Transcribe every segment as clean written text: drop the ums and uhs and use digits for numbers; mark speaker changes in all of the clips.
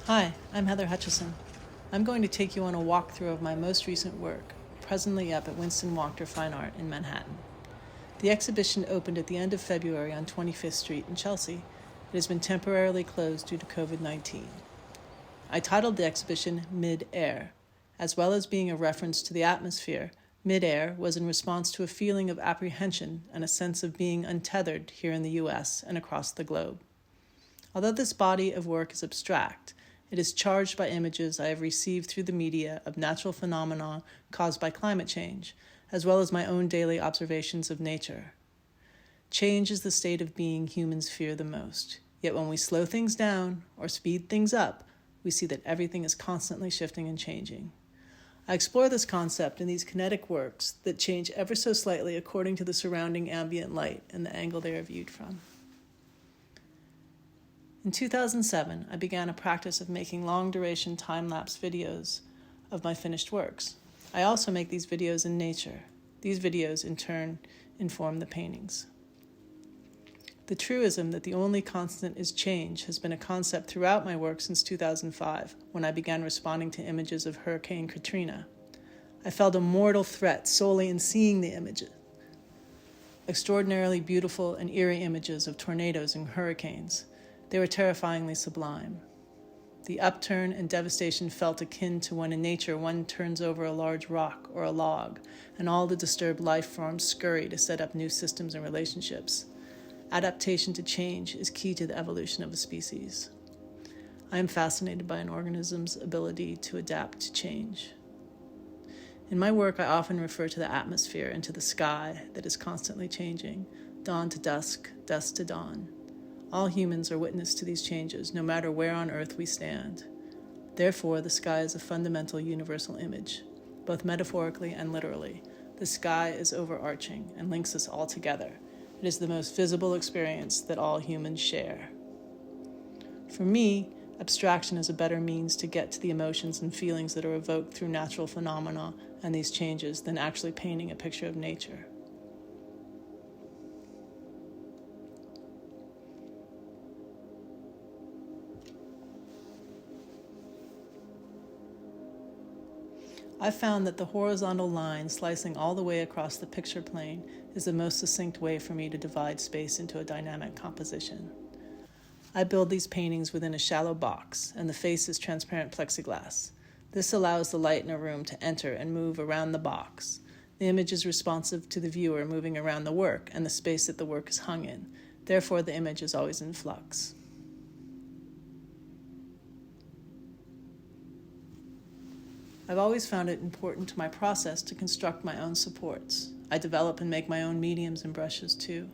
Speaker 1: Hi, I'm Heather Hutchison. I'm going to take you on a walkthrough of my most recent work, presently up at Winston Wächter Fine Art in Manhattan. The exhibition opened at the end of February on 25th Street in Chelsea. It has been temporarily closed due to COVID-19. I titled the exhibition Mid-Air. As well as being a reference to the atmosphere, mid-air was in response to a feeling of apprehension and a sense of being untethered here in the U.S. and across the globe. Although this body of work is abstract, it is charged by images I have received through the media of natural phenomena caused by climate change, as well as my own daily observations of nature. Change is the state of being humans fear the most. Yet when we slow things down or speed things up, we see that everything is constantly shifting and changing. I explore this concept in these kinetic works that change ever so slightly according to the surrounding ambient light and the angle they are viewed from. In 2007, I began a practice of making long-duration time-lapse videos of my finished works. I also make these videos in nature. These videos, in turn, inform the paintings. The truism that the only constant is change has been a concept throughout my work since 2005, when I began responding to images of Hurricane Katrina. I felt a mortal threat solely in seeing the images. Extraordinarily beautiful and eerie images of tornadoes and hurricanes. They were terrifyingly sublime. The upturn and devastation felt akin to when in nature one turns over a large rock or a log, and all the disturbed lifeforms scurry to set up new systems and relationships. Adaptation to change is key to the evolution of a species. I am fascinated by an organism's ability to adapt to change. In my work, I often refer to the atmosphere and to the sky that is constantly changing, dawn to dusk, dusk to dawn. All humans are witness to these changes, no matter where on earth we stand. Therefore, the sky is a fundamental universal image, both metaphorically and literally. The sky is overarching and links us all together. It is the most visible experience that all humans share. For me, abstraction is a better means to get to the emotions and feelings that are evoked through natural phenomena and these changes than actually painting a picture of nature. I've found that the horizontal line slicing all the way across the picture plane is the most succinct way for me to divide space into a dynamic composition. I build these paintings within a shallow box, and the face is transparent plexiglass. This allows the light in a room to enter and move around the box. The image is responsive to the viewer moving around the work and the space that the work is hung in. Therefore, the image is always in flux. I've always found it important to my process to construct my own supports. I develop and make my own mediums and brushes too.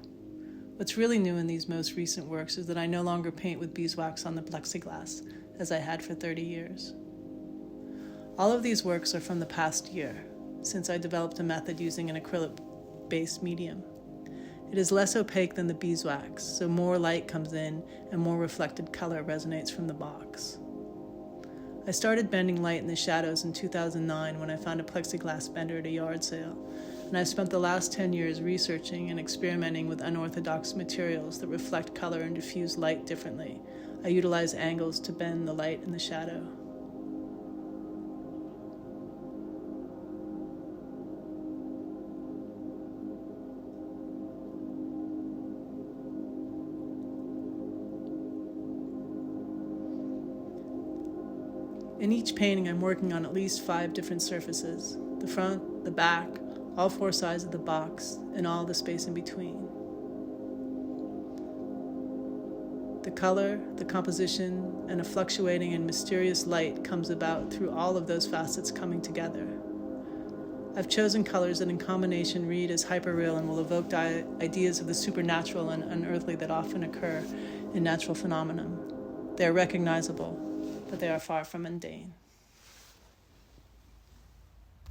Speaker 1: What's really new in these most recent works is that I no longer paint with beeswax on the plexiglass, as I had for 30 years. All of these works are from the past year, since I developed a method using an acrylic-based medium. It is less opaque than the beeswax, so more light comes in and more reflected color resonates from the box. I started bending light in the shadows in 2009 when I found a plexiglass bender at a yard sale, and I've spent the last 10 years researching and experimenting with unorthodox materials that reflect color and diffuse light differently. I utilize angles to bend the light in the shadow. In each painting, I'm working on at least 5 different surfaces: the front, the back, all 4 sides of the box, and all the space in between. The color, the composition, and a fluctuating and mysterious light comes about through all of those facets coming together. I've chosen colors that in combination read as hyperreal and will evoke ideas of the supernatural and unearthly that often occur in natural phenomena. They are recognizable, but they are far from mundane.